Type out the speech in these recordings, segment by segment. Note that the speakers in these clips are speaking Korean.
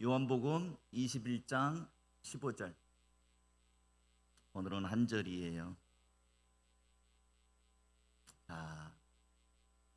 요한복음 21장 15절. 오늘은 한 절이에요. 자,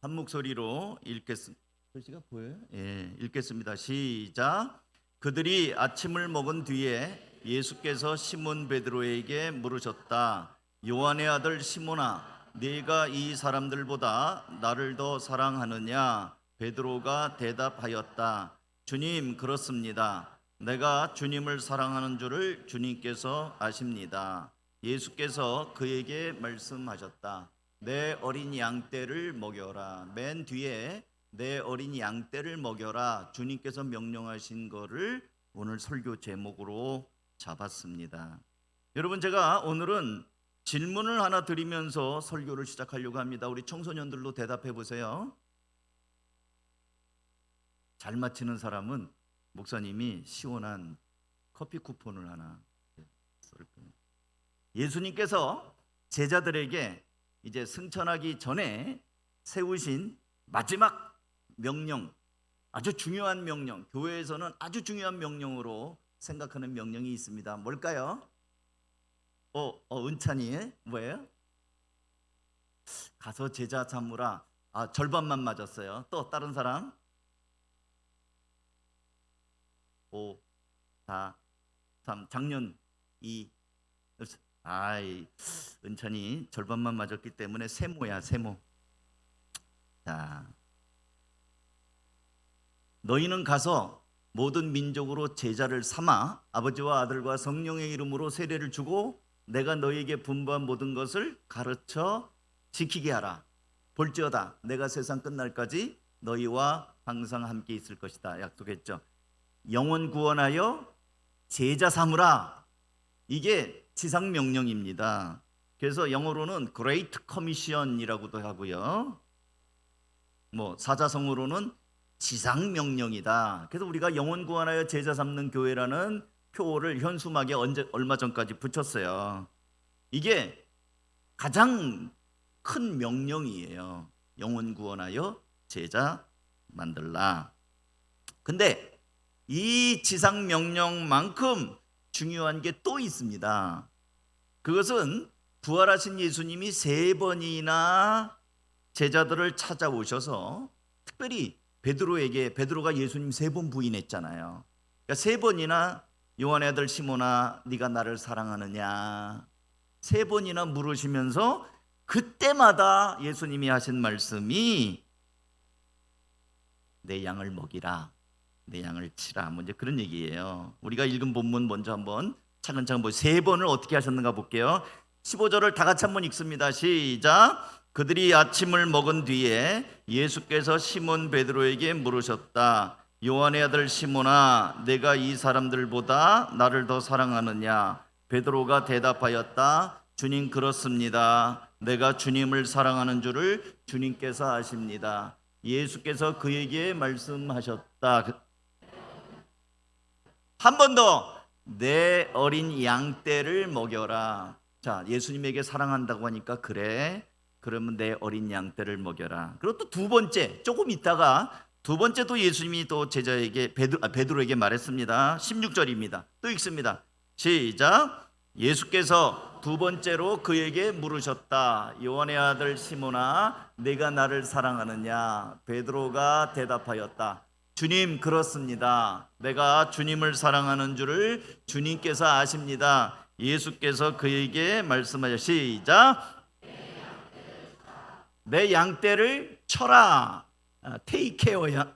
한 목소리로 읽겠습니다. 글씨가 보여요? 예, 읽겠습니다. 시작. 그들이 아침을 먹은 뒤에 예수께서 시몬 베드로에게 물으셨다. 요한의 아들 시몬아, 네가 이 사람들보다 나를 더 사랑하느냐? 베드로가 대답하였다. 주님, 그렇습니다. 내가 주님을 사랑하는 줄을 주님께서 아십니다. 예수께서 그에게 말씀하셨다. 내 어린 양떼를 먹여라. 맨 뒤에 내 어린 양떼를 먹여라. 주님께서 명령하신 거를 오늘 설교 제목으로 잡았습니다. 여러분, 제가 오늘은 질문을 하나 드리면서 설교를 시작하려고 합니다. 우리 청소년들로 대답해 보세요. 잘 맞히는 사람은 목사님이 시원한 커피 쿠폰을 하나 쏠 겁니다. 예수님께서 제자들에게 이제 승천하기 전에 세우신 마지막 명령, 아주 중요한 명령, 교회에서는 아주 중요한 명령으로 생각하는 명령이 있습니다. 뭘까요? 은찬이 뭐예요? 가서 제자 삼으라. 절반만 맞았어요. 또 다른 사람? 5, 4, 3, 작년 2. 은찬이 절반만 맞았기 때문에 세모야, 세모. 자, 너희는 가서 모든 민족으로 제자를 삼아 아버지와 아들과 성령의 이름으로 세례를 주고 내가 너희에게 분부한 모든 것을 가르쳐 지키게 하라. 볼지어다 내가 세상 끝날까지 너희와 항상 함께 있을 것이다. 약속했죠. 영혼 구원하여 제자 삼으라. 이게 지상 명령입니다. 그래서 영어로는 Great Commission이라고도 하고요. 사자성어로는 지상 명령이다. 그래서 우리가 영혼 구원하여 제자 삼는 교회라는 표어를 현수막에 얼마 전까지 붙였어요. 이게 가장 큰 명령이에요. 영혼 구원하여 제자 만들라. 근데 이 지상 명령만큼 중요한 게 또 있습니다. 그것은 부활하신 예수님이 3번이나 제자들을 찾아오셔서 특별히 베드로가 예수님 3번 부인했잖아요. 그러니까 3번이나 요한의 아들 시몬아, 네가 나를 사랑하느냐 3번이나 물으시면서 그때마다 예수님이 하신 말씀이 내 양을 먹이라, 내 양을 치라, 이제 그런 얘기예요. 우리가 읽은 본문 먼저 한번 차근차근 3번을 어떻게 하셨는가 볼게요. 15절을 다 같이 한번 읽습니다. 시작. 그들이 아침을 먹은 뒤에 예수께서 시몬 베드로에게 물으셨다. 요한의 아들 시몬아, 내가 이 사람들보다 나를 더 사랑하느냐? 베드로가 대답하였다. 주님, 그렇습니다. 내가 주님을 사랑하는 줄을 주님께서 아십니다. 예수께서 그에게 말씀하셨다. 한 번 더, 내 어린 양떼를 먹여라. 자, 예수님에게 사랑한다고 하니까 그래, 그러면 내 어린 양떼를 먹여라. 그리고 또 두 번째, 조금 있다가 두 번째 또 예수님이 또 제자에게 베드로에게 말했습니다. 16절입니다. 또 읽습니다. 시작. 예수께서 두 번째로 그에게 물으셨다. 요한의 아들 시몬아, 네가 나를 사랑하느냐? 베드로가 대답하였다. 주님, 그렇습니다. 내가 주님을 사랑하는 줄을 주님께서 아십니다. 예수께서 그에게 말씀하셨다. 시작. 내 양떼를 쳐라. Take care야.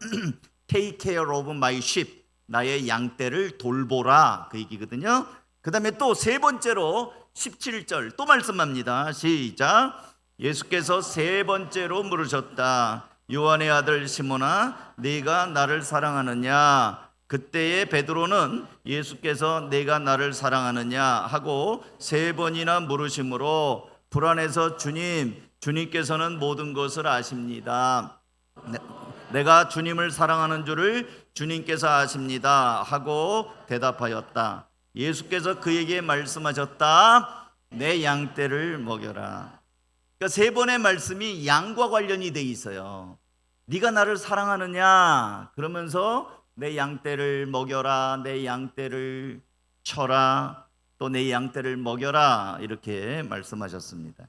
Take care of my sheep. 나의 양떼를 돌보라. 그 얘기거든요. 그 다음에 또 3번째로 17절 또 말씀합니다. 시작. 예수께서 3번째로 물으셨다. 요한의 아들 시몬아, 네가 나를 사랑하느냐? 그때의 베드로는 예수께서 내가 나를 사랑하느냐 하고 3번이나 물으심으로 불안해서 주님께서는 모든 것을 아십니다. 내가 주님을 사랑하는 줄을 주님께서 아십니다 하고 대답하였다. 예수께서 그에게 말씀하셨다. 내 양떼를 먹여라. 그러니까 3번의 말씀이 양과 관련이 돼 있어요. 네가 나를 사랑하느냐? 그러면서 내 양떼를 먹여라, 내 양떼를 쳐라, 또 내 양떼를 먹여라 이렇게 말씀하셨습니다.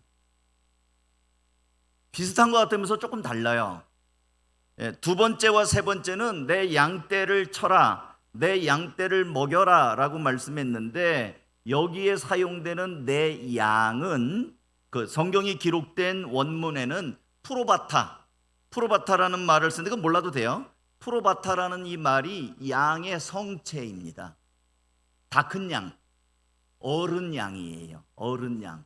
비슷한 것 같으면서 조금 달라요. 두 번째와 세 번째는 내 양떼를 쳐라, 내 양떼를 먹여라 라고 말씀했는데, 여기에 사용되는 내 양은 그 성경이 기록된 원문에는 프로바타라는 말을 쓰는데, 그건 몰라도 돼요. 프로바타라는 이 말이 양의 성체입니다. 다 큰 양, 어른 양이에요. 어른 양.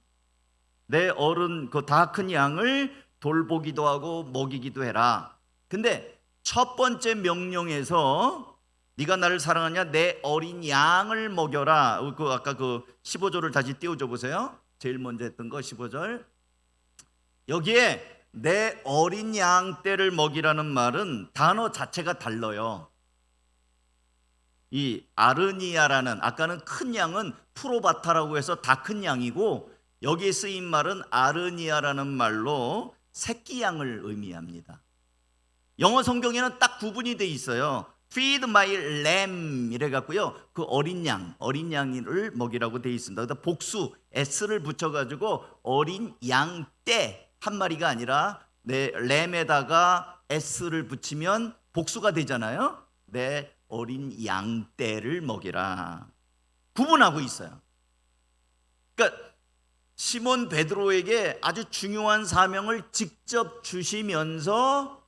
내 어른 그 다 큰 양을 돌보기도 하고 먹이기도 해라. 근데 첫 번째 명령에서 네가 나를 사랑하냐, 내 어린 양을 먹여라. 그 아까 그 15절을 다시 띄워줘 보세요. 제일 먼저 했던 거 15절. 여기에 내 어린 양 떼를 먹이라는 말은 단어 자체가 달라요. 이 아르니아라는, 아까는 큰 양은 프로바타라고 해서 다 큰 양이고, 여기에 쓰인 말은 아르니아라는 말로 새끼 양을 의미합니다. 영어 성경에는 딱 구분이 돼 있어요. Feed my lamb 이래 갖고요, 그 어린 양을 먹이라고 돼 있습니다. 그래서 복수 s를 붙여가지고 어린 양떼 한 마리가 아니라 내 램에다가 s를 붙이면 복수가 되잖아요. 내 어린 양떼를 먹이라. 구분하고 있어요. 그러니까 시몬 베드로에게 아주 중요한 사명을 직접 주시면서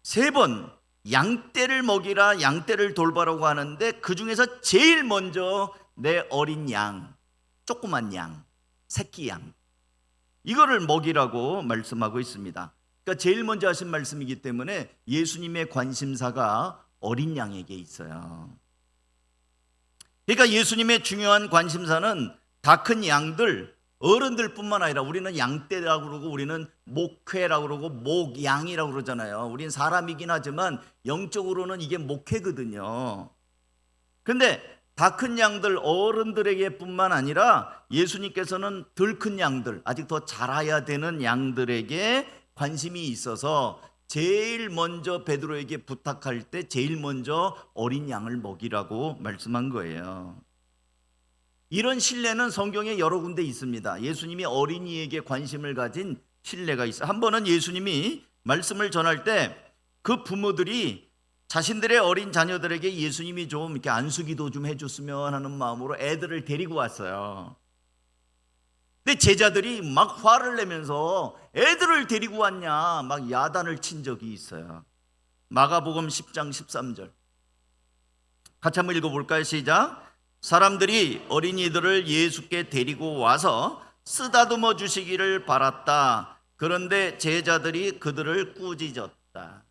세 번 양떼를 먹이라, 양떼를 돌보라고 하는데, 그 중에서 제일 먼저 내 어린 양, 조그만 양, 새끼 양, 이거를 먹이라고 말씀하고 있습니다. 그러니까 제일 먼저 하신 말씀이기 때문에 예수님의 관심사가 어린 양에게 있어요. 그러니까 예수님의 중요한 관심사는 다 큰 양들, 어른들뿐만 아니라, 우리는 양떼라고 그러고 우리는 목회라고 그러고 목양이라고 그러잖아요. 우린 사람이긴 하지만 영적으로는 이게 목회거든요. 근데 다 큰 양들, 어른들에게 뿐만 아니라 예수님께서는 덜 큰 양들, 아직 더 자라야 되는 양들에게 관심이 있어서 제일 먼저 베드로에게 부탁할 때 제일 먼저 어린 양을 먹이라고 말씀한 거예요. 이런 신뢰는 성경에 여러 군데 있습니다. 예수님이 어린이에게 관심을 가진 신뢰가 있어요. 한 번은 예수님이 말씀을 전할 때 그 부모들이 자신들의 어린 자녀들에게 예수님이 좀 이렇게 안수기도 좀 해줬으면 하는 마음으로 애들을 데리고 왔어요. 근데 제자들이 막 화를 내면서 애들을 데리고 왔냐 막 야단을 친 적이 있어요. 마가복음 10장 13절 같이 한번 읽어볼까요? 시작. 사람들이 어린이들을 예수께 데리고 와서 쓰다듬어 주시기를 바랐다. 그런데 제자들이 그들을 꾸짖었다.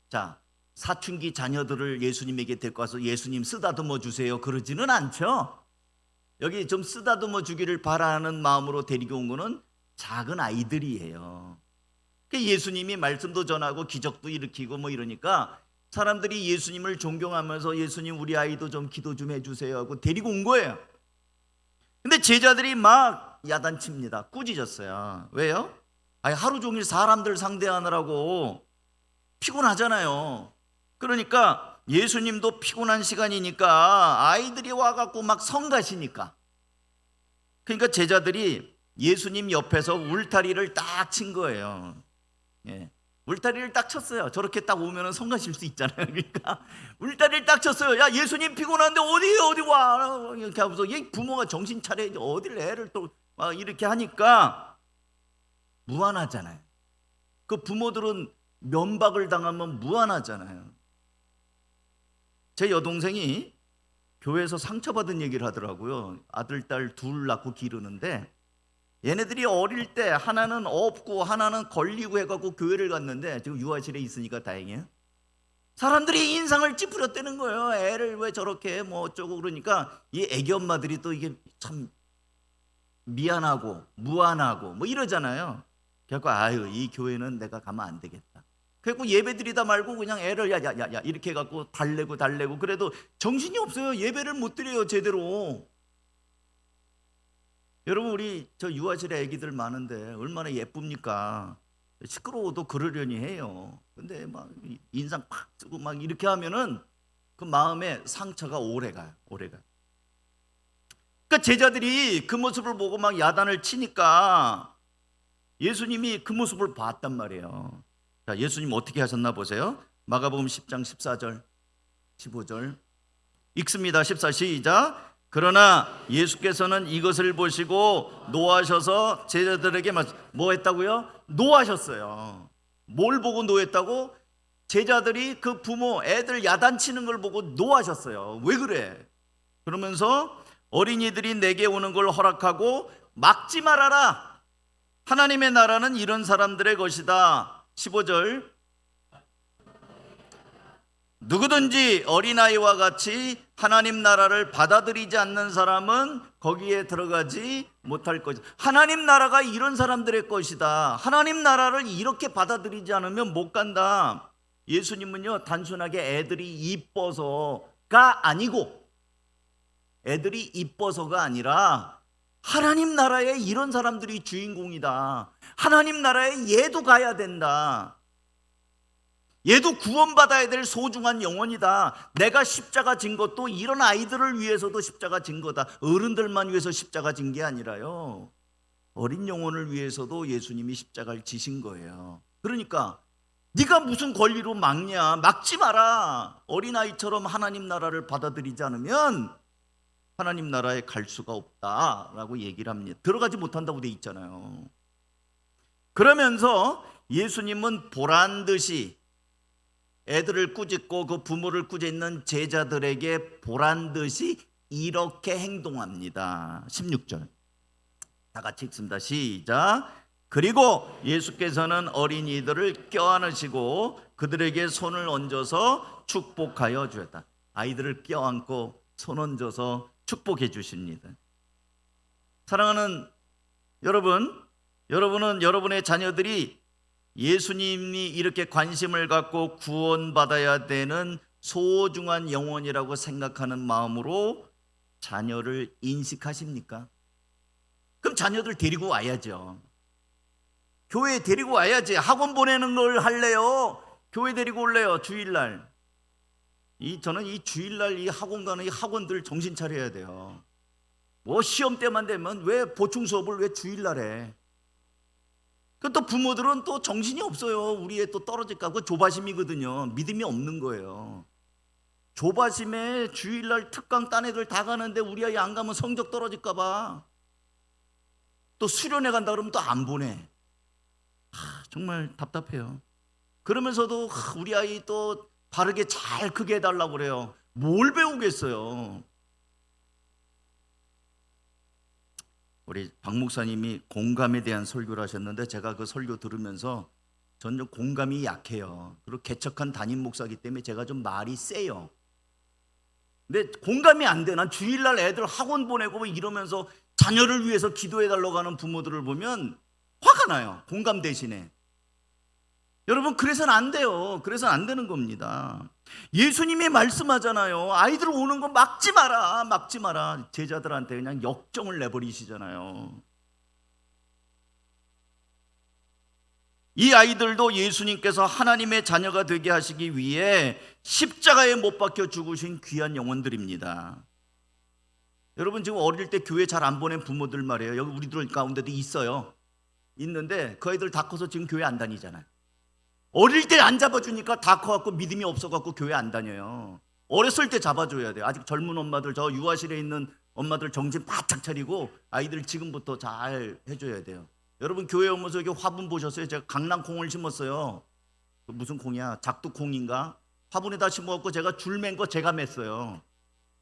자, 사춘기 자녀들을 예수님에게 데리고 와서 예수님 쓰다듬어 주세요 그러지는 않죠. 여기 좀 쓰다듬어 주기를 바라는 마음으로 데리고 온 거는 작은 아이들이에요. 예수님이 말씀도 전하고 기적도 일으키고 뭐 이러니까 사람들이 예수님을 존경하면서 예수님 우리 아이도 좀 기도 좀 해주세요 하고 데리고 온 거예요. 근데 제자들이 막 야단칩니다. 꾸짖었어요. 왜요? 아니, 하루 종일 사람들 상대하느라고 피곤하잖아요. 그러니까 예수님도 피곤한 시간이니까 아이들이 와갖고 막 성가시니까, 그러니까 제자들이 예수님 옆에서 울타리를 딱 친 거예요. 예. 울타리를 딱 쳤어요. 저렇게 딱 오면 성가실 수 있잖아요. 그러니까 울타리를 딱 쳤어요. 야, 예수님 피곤한데 어디 와 이렇게 하면서 얘 부모가 정신 차려야지 어디를 애를 또 막 이렇게 하니까 무안하잖아요. 그 부모들은 면박을 당하면 무안하잖아요. 제 여동생이 교회에서 상처받은 얘기를 하더라고요. 아들, 딸 둘 낳고 기르는데 얘네들이 어릴 때 하나는 없고 하나는 걸리고 해갖고 교회를 갔는데, 지금 유아실에 있으니까 다행이에요. 사람들이 인상을 찌푸렸다는 거예요. 애를 왜 저렇게 뭐 어쩌고 그러니까 이 애기 엄마들이 또 이게 참 미안하고 무안하고 뭐 이러잖아요. 그래갖고 아유, 이 교회는 내가 가면 안 되겠다. 그래갖고 예배 드리다 말고 그냥 애를 야야야야 이렇게 해갖고 달래고 그래도 정신이 없어요. 예배를 못 드려요 제대로. 여러분, 우리 저 유아실에 애기들 많은데 얼마나 예쁩니까? 시끄러워도 그러려니 해요. 근데 막 인상 팍 쓰고 막 이렇게 하면은 그 마음에 상처가 오래 가요. 그러니까 제자들이 그 모습을 보고 막 야단을 치니까 예수님이 그 모습을 봤단 말이에요. 자, 예수님 어떻게 하셨나 보세요. 마가복음 10장 14절 15절 읽습니다. 14 시작. 그러나 예수께서는 이것을 보시고 노하셔서 제자들에게 뭐 했다고요? 노하셨어요. 뭘 보고 노했다고? 제자들이 그 부모 애들 야단치는 걸 보고 노하셨어요. 왜 그래? 그러면서 어린이들이 내게 오는 걸 허락하고 막지 말아라. 하나님의 나라는 이런 사람들의 것이다. 15절 누구든지 어린아이와 같이 하나님 나라를 받아들이지 않는 사람은 거기에 들어가지 못할 것이다. 하나님 나라가 이런 사람들의 것이다. 하나님 나라를 이렇게 받아들이지 않으면 못 간다. 예수님은요 단순하게 애들이 이뻐서가 아니고 애들이 이뻐서가 아니라 하나님 나라에 이런 사람들이 주인공이다. 하나님 나라에 얘도 가야 된다. 얘도 구원받아야 될 소중한 영혼이다. 내가 십자가 진 것도 이런 아이들을 위해서도 십자가 진 거다. 어른들만 위해서 십자가 진 게 아니라요, 어린 영혼을 위해서도 예수님이 십자가를 지신 거예요. 그러니까 네가 무슨 권리로 막냐? 막지 마라. 어린아이처럼 하나님 나라를 받아들이지 않으면 하나님 나라에 갈 수가 없다라고 얘기를 합니다. 들어가지 못한다고 돼 있잖아요. 그러면서 예수님은 보란듯이 애들을 꾸짖고 그 부모를 꾸짖는 제자들에게 보란듯이 이렇게 행동합니다. 16절 다 같이 읽습니다. 시작. 그리고 예수께서는 어린이들을 껴안으시고 그들에게 손을 얹어서 축복하여 주었다. 아이들을 껴안고 손 얹어서 축복해 주십니다. 사랑하는 여러분, 여러분은 여러분의 자녀들이 예수님이 이렇게 관심을 갖고 구원받아야 되는 소중한 영혼이라고 생각하는 마음으로 자녀를 인식하십니까? 그럼 자녀들 데리고 와야죠. 교회에 데리고 와야지. 학원 보내는 걸 할래요? 교회 데리고 올래요? 주일날. 저는 이 주일날 이 학원 가는 이 학원들 정신 차려야 돼요. 뭐 시험 때만 되면 왜 보충 수업을 왜 주일날 해? 그 또 부모들은 또 정신이 없어요. 우리 애 또 떨어질까? 그거 조바심이거든요. 믿음이 없는 거예요. 조바심에 주일날 특강 딴 애들 다 가는데 우리 아이 안 가면 성적 떨어질까 봐. 또 수련회 간다 그러면 또 안 보내. 정말 답답해요. 그러면서도 우리 아이 또 바르게 잘 크게 해달라고 그래요. 뭘 배우겠어요. 우리 박 목사님이 공감에 대한 설교를 하셨는데 제가 그 설교 들으면서 저는 좀 공감이 약해요. 그리고 개척한 담임 목사이기 때문에 제가 좀 말이 세요. 근데 공감이 안 돼. 난 주일날 애들 학원 보내고 이러면서 자녀를 위해서 기도해달라고 하는 부모들을 보면 화가 나요. 공감 대신에. 여러분, 그래서는 안 돼요. 그래서는 안 되는 겁니다. 예수님이 말씀하잖아요. 아이들 오는 거 막지 마라. 막지 마라. 제자들한테 그냥 역정을 내버리시잖아요. 이 아이들도 예수님께서 하나님의 자녀가 되게 하시기 위해 십자가에 못 박혀 죽으신 귀한 영혼들입니다. 여러분, 지금 어릴 때 교회 잘 안 보낸 부모들 말이에요. 여기 우리들 가운데도 있어요. 있는데 그 아이들 다 커서 지금 교회 안 다니잖아요. 어릴 때 안 잡아주니까 다 커갖고 믿음이 없어갖고 교회 안 다녀요. 어렸을 때 잡아줘야 돼요. 아직 젊은 엄마들, 저 유아실에 있는 엄마들 정신 바짝 차리고 아이들 지금부터 잘 해줘야 돼요. 여러분, 교회 오면서 여기 화분 보셨어요? 제가 강낭콩을 심었어요. 무슨 콩이야? 작두콩인가? 화분에다 심어갖고 제가 줄 맨 거 제가 맸어요.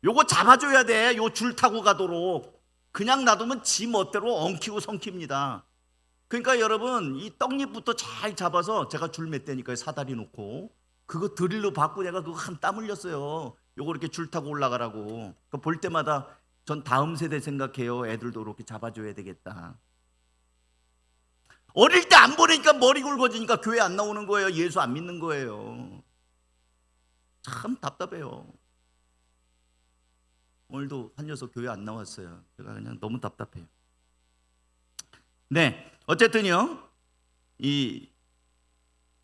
요거 잡아줘야 돼. 요 줄 타고 가도록. 그냥 놔두면 지 멋대로 엉키고 성킵니다. 그러니까 여러분, 이 떡잎부터 잘 잡아서 제가 줄 맸다니까요. 사다리 놓고 그거 드릴로 받고 내가 그거 한 땀 흘렸어요. 요거 이렇게 줄 타고 올라가라고. 볼 때마다 전 다음 세대 생각해요. 애들도 이렇게 잡아줘야 되겠다. 어릴 때 안 보내니까 머리 굵어지니까 교회 안 나오는 거예요. 예수 안 믿는 거예요. 참 답답해요. 오늘도 한 녀석 교회 안 나왔어요. 제가 그냥 너무 답답해요. 네, 어쨌든요, 이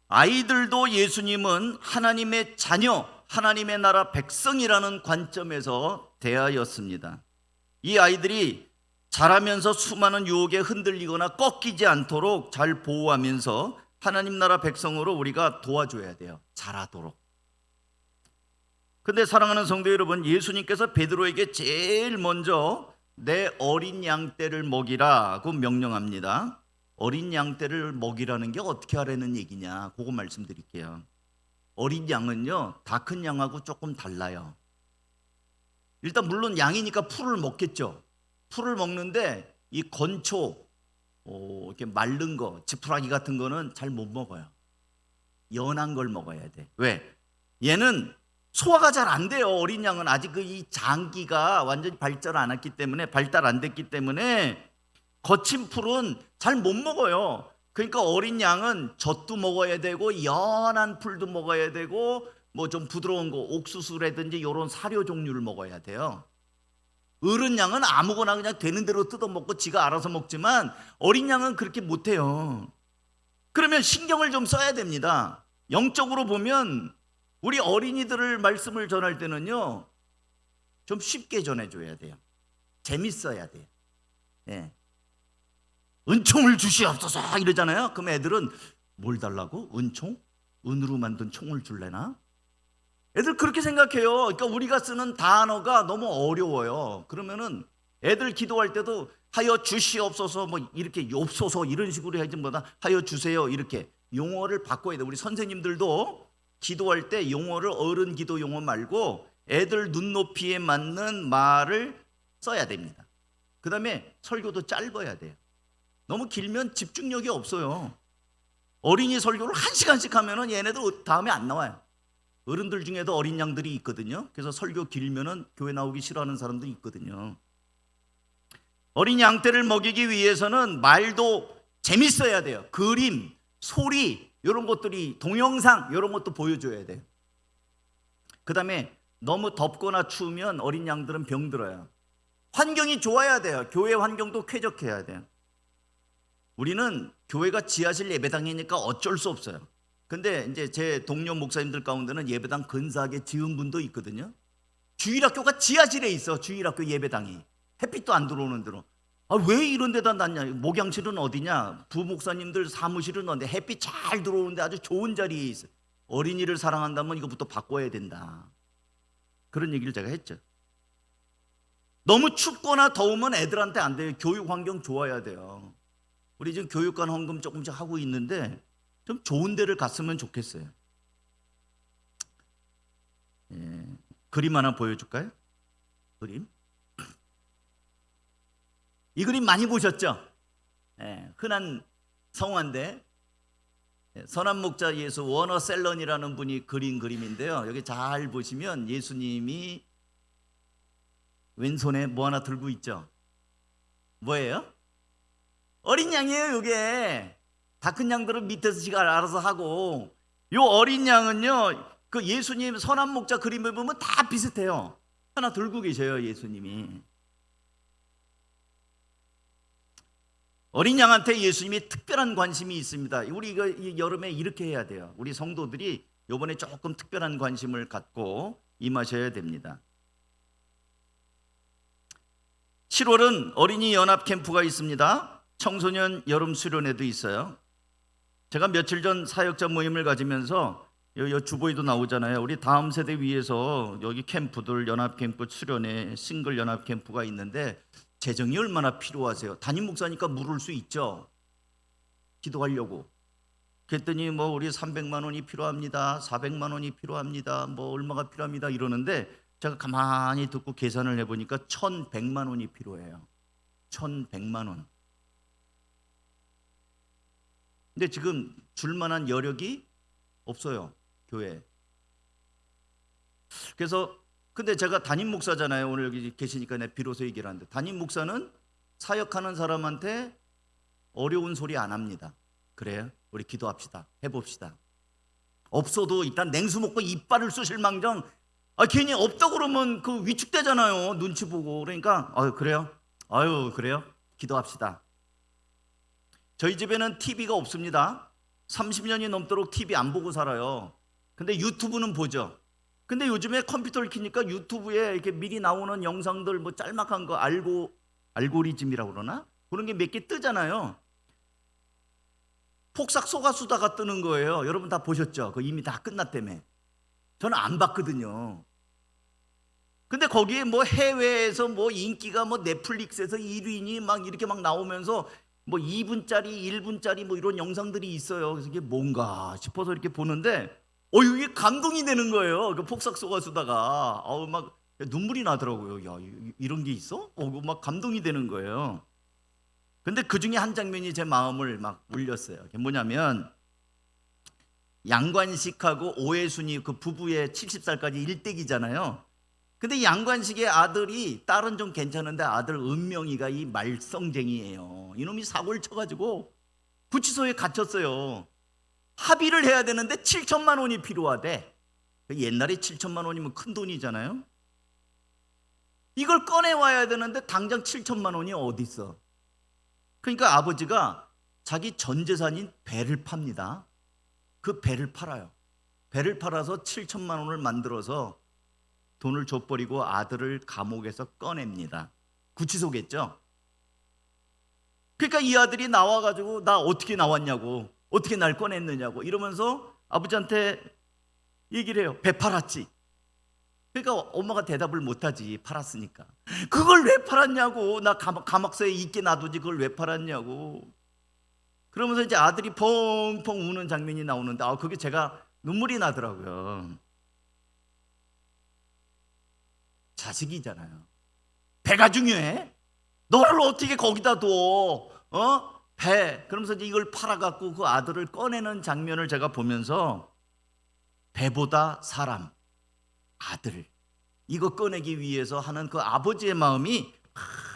아이들도 예수님은 하나님의 자녀, 하나님의 나라 백성이라는 관점에서 대하였습니다. 이 아이들이 자라면서 수많은 유혹에 흔들리거나 꺾이지 않도록 잘 보호하면서 하나님 나라 백성으로 우리가 도와줘야 돼요. 자라도록. 근데 사랑하는 성도 여러분, 예수님께서 베드로에게 제일 먼저 내 어린 양떼를 먹이라고 명령합니다. 어린 양떼를 먹이라는 게 어떻게 하라는 얘기냐, 그거 말씀드릴게요. 어린 양은요, 다 큰 양하고 조금 달라요. 일단 물론 양이니까 풀을 먹겠죠. 풀을 먹는데 이 건초, 이렇게 마른 거, 지푸라기 같은 거는 잘 못 먹어요. 연한 걸 먹어야 돼. 왜? 얘는 소화가 잘 안 돼요. 어린 양은 아직 이 장기가 완전히 발달 안 됐기 때문에 거친 풀은 잘 못 먹어요. 그러니까 어린 양은 젖도 먹어야 되고 연한 풀도 먹어야 되고 뭐 좀 부드러운 거 옥수수라든지 이런 사료 종류를 먹어야 돼요. 어른 양은 아무거나 그냥 되는 대로 뜯어먹고 지가 알아서 먹지만 어린 양은 그렇게 못해요. 그러면 신경을 좀 써야 됩니다. 영적으로 보면 우리 어린이들을 말씀을 전할 때는요, 좀 쉽게 전해줘야 돼요. 재밌어야 돼요. 예. 은총을 주시옵소서 이러잖아요. 그럼 애들은 뭘 달라고? 은총? 은으로 만든 총을 줄래나? 애들 그렇게 생각해요. 그러니까 우리가 쓰는 단어가 너무 어려워요. 그러면은 애들 기도할 때도 하여 주시옵소서 뭐 이렇게 옵소서 이런 식으로 하지 보다 하여 주세요 이렇게 용어를 바꿔야 돼. 우리 선생님들도 기도할 때 용어를 어른 기도 용어 말고 애들 눈높이에 맞는 말을 써야 됩니다. 그 다음에 설교도 짧아야 돼요. 너무 길면 집중력이 없어요. 어린이 설교를 1시간씩 하면은 얘네들 다음에 안 나와요. 어른들 중에도 어린 양들이 있거든요. 그래서 설교 길면은 교회 나오기 싫어하는 사람도 있거든요. 어린 양떼를 먹이기 위해서는 말도 재밌어야 돼요. 그림, 소리 이런 것들이, 동영상 이런 것도 보여줘야 돼요. 그 다음에 너무 덥거나 추우면 어린 양들은 병들어요. 환경이 좋아야 돼요. 교회 환경도 쾌적해야 돼요. 우리는 교회가 지하실 예배당이니까 어쩔 수 없어요. 근데 이제 제 동료 목사님들 가운데는 예배당 근사하게 지은 분도 있거든요. 주일학교가 지하실에 있어. 주일학교 예배당이 햇빛도 안 들어오는 데로. 왜 이런 데다 놨냐? 목양실은 어디냐? 부목사님들 사무실은 어디? 햇빛 잘 들어오는데 아주 좋은 자리에 있어. 어린이를 사랑한다면 이거부터 바꿔야 된다. 그런 얘기를 제가 했죠. 너무 춥거나 더우면 애들한테 안 돼요. 교육 환경 좋아야 돼요. 우리 지금 교육관 헌금 조금씩 하고 있는데 좀 좋은 데를 갔으면 좋겠어요. 예. 그림 하나 보여줄까요? 그림. 이 그림 많이 보셨죠? 예. 흔한 성화인데 선한 목자 예수 워너 셀런이라는 분이 그린 그림인데요. 여기 잘 보시면 예수님이 왼손에 뭐 하나 들고 있죠? 뭐예요? 어린 양이에요. 이게 다 큰 양들은 밑에서 지가 알아서 하고, 요 어린 양은요, 그 예수님 선한 목자 그림을 보면 다 비슷해요. 하나 들고 계셔요, 예수님이. 어린 양한테 예수님이 특별한 관심이 있습니다. 우리 이거 여름에 이렇게 해야 돼요. 우리 성도들이 이번에 조금 특별한 관심을 갖고 임하셔야 됩니다. 7월은 어린이 연합 캠프가 있습니다. 청소년 여름 수련회도 있어요. 제가 며칠 전 사역자 모임을 가지면서 여기 주보에도 나오잖아요. 우리 다음 세대 위해서 여기 캠프들 연합 캠프 수련회 싱글 연합 캠프가 있는데 재정이 얼마나 필요하세요? 담임 목사니까 물을 수 있죠. 기도하려고. 그랬더니 뭐 우리 300만 원이 필요합니다. 400만 원이 필요합니다. 뭐 얼마가 필요합니다 이러는데 제가 가만히 듣고 계산을 해보니까 1,100만 원이 필요해요. 1,100만 원. 근데 지금 줄 만한 여력이 없어요, 교회에. 그래서 근데 제가 담임 목사잖아요. 오늘 여기 계시니까 내가 비로소 얘기를 하는데, 담임 목사는 사역하는 사람한테 어려운 소리 안 합니다. 그래요? 우리 기도합시다. 해봅시다. 없어도 일단 냉수 먹고 이빨을 쑤실 망정, 괜히 없다 그러면 그 위축되잖아요. 눈치 보고. 그러니까 그래요? 그래요? 기도합시다. 저희 집에는 TV가 없습니다. 30년이 넘도록 TV 안 보고 살아요. 근데 유튜브는 보죠. 근데 요즘에 컴퓨터를 켜니까 유튜브에 이렇게 미리 나오는 영상들 뭐 짤막한 거 알고리즘이라고 그러나? 그런 게 몇 개 뜨잖아요. 폭삭 속아수다가 뜨는 거예요. 여러분 다 보셨죠? 그거 이미 다 끝났다며. 저는 안 봤거든요. 근데 거기에 뭐 해외에서 뭐 인기가 뭐 넷플릭스에서 1위니 막 이렇게 막 나오면서 뭐 2분짜리, 1분짜리 뭐 이런 영상들이 있어요. 그래서 이게 뭔가 싶어서 이렇게 보는데 이게 감동이 되는 거예요. 그 폭삭 속아수다가 막 눈물이 나더라고요. 야, 이런 게 있어? 막 감동이 되는 거예요. 근데 그 중에 한 장면이 제 마음을 막 울렸어요. 그게 뭐냐면 양관식하고 오해순이 그 부부의 70살까지 일대기잖아요. 근데 양관식의 아들이, 딸은 좀 괜찮은데 아들 은명이가 이 말썽쟁이에요. 이놈이 사고를 쳐가지고 구치소에 갇혔어요. 합의를 해야 되는데 7천만 원이 필요하대. 옛날에 7천만 원이면 큰 돈이잖아요. 이걸 꺼내와야 되는데 당장 7천만 원이 어디 있어. 그러니까 아버지가 자기 전 재산인 배를 팝니다. 그 배를 팔아요. 배를 팔아서 7천만 원을 만들어서 돈을 줘버리고 아들을 감옥에서 꺼냅니다. 구치소겠죠. 그러니까 이 아들이 나와가지고 나 어떻게 나왔냐고, 어떻게 날 꺼냈느냐고 이러면서 아버지한테 얘기를 해요. 배 팔았지. 그러니까 엄마가 대답을 못하지. 팔았으니까. 그걸 왜 팔았냐고. 나 감옥소에 있게 놔두지 그걸 왜 팔았냐고. 그러면서 이제 아들이 펑펑 우는 장면이 나오는데 그게 제가 눈물이 나더라고요. 자식이잖아요. 배가 중요해? 너를 어떻게 거기다 둬? 배. 그러면서 이제 이걸 팔아갖고 그 아들을 꺼내는 장면을 제가 보면서 배보다 사람, 아들, 이거 꺼내기 위해서 하는 그 아버지의 마음이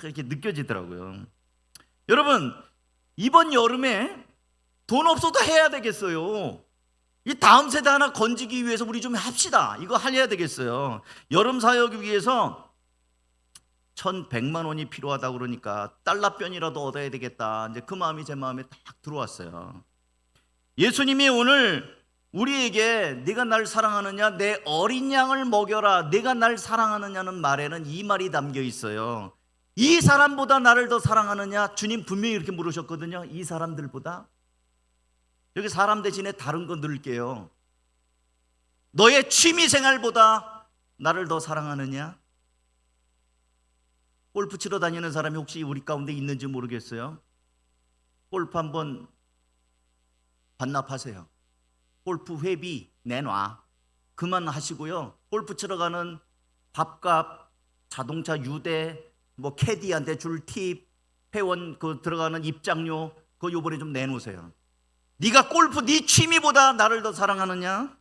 이렇게 느껴지더라고요. 여러분, 이번 여름에 돈 없어도 해야 되겠어요. 이 다음 세대 하나 건지기 위해서 우리 좀 합시다. 이거 해야 되겠어요. 여름 사역 위해서 1,100만 원이 필요하다 그러니까 달러변이라도 얻어야 되겠다. 이제 그 마음이 제 마음에 딱 들어왔어요. 예수님이 오늘 우리에게 네가 날 사랑하느냐, 내 어린 양을 먹여라, 네가 날 사랑하느냐는 말에는 이 말이 담겨 있어요. 이 사람보다 나를 더 사랑하느냐? 주님 분명히 이렇게 물으셨거든요. 이 사람들보다. 여기 사람 대신에 다른 거 넣을게요. 너의 취미생활보다 나를 더 사랑하느냐? 골프 치러 다니는 사람이 혹시 우리 가운데 있는지 모르겠어요. 골프 한번 반납하세요. 골프 회비 내놔. 그만하시고요. 골프 치러 가는 밥값, 자동차 유대, 뭐 캐디한테 줄 팁, 회원 그 들어가는 입장료 그거 요번에 좀 내놓으세요. 네가 골프 네 취미보다 나를 더 사랑하느냐?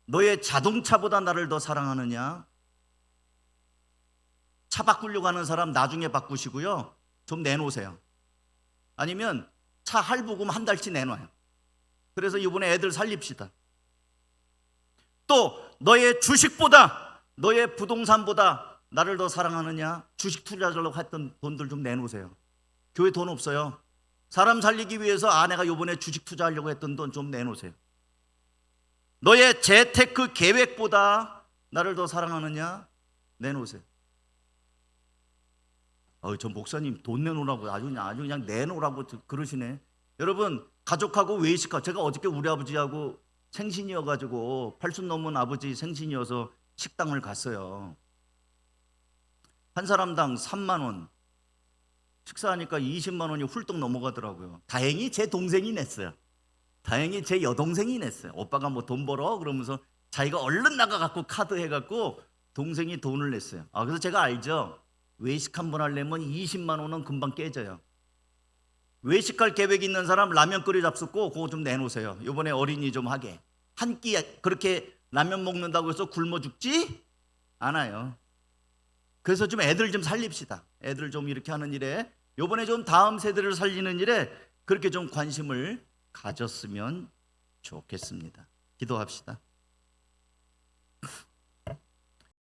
너의 자동차보다 나를 더 사랑하느냐? 차 바꾸려고 하는 사람 나중에 바꾸시고요. 좀 내놓으세요. 아니면 차 할부금 한 달치 내놔요. 그래서 이번에 애들 살립시다. 또 너의 주식보다, 너의 부동산보다 나를 더 사랑하느냐? 주식 투자하려고 했던 돈들 좀 내놓으세요. 교회 돈 없어요. 사람 살리기 위해서 아내가 이번에 주식 투자하려고 했던 돈 좀 내놓으세요. 너의 재테크 계획보다 나를 더 사랑하느냐? 내놓으세요. 저 목사님 돈 내놓으라고 아주 그냥 내놓으라고 그러시네. 여러분, 가족하고 외식하고, 제가 어저께 우리 아버지하고 생신이어가지고 80 넘은 아버지 생신이어서 식당을 갔어요. 한 사람당 3만 원, 식사하니까 20만 원이 훌쩍 넘어가더라고요. 다행히 제 동생이 냈어요. 다행히 제 여동생이 냈어요. 오빠가 뭐 돈 벌어 그러면서 자기가 얼른 나가갖고 카드 해갖고 동생이 돈을 냈어요. 그래서 제가 알죠. 외식 한번 하려면 20만 원은 금방 깨져요. 외식할 계획 있는 사람 라면 끓여 잡숫고 그거 좀 내놓으세요. 이번에 어린이 좀 하게. 한 끼 그렇게 라면 먹는다고 해서 굶어 죽지 않아요. 그래서 좀 애들 좀 살립시다. 애들 좀 이렇게 하는 일에, 이번에 좀 다음 세대를 살리는 일에 그렇게 좀 관심을 가졌으면 좋겠습니다. 기도합시다.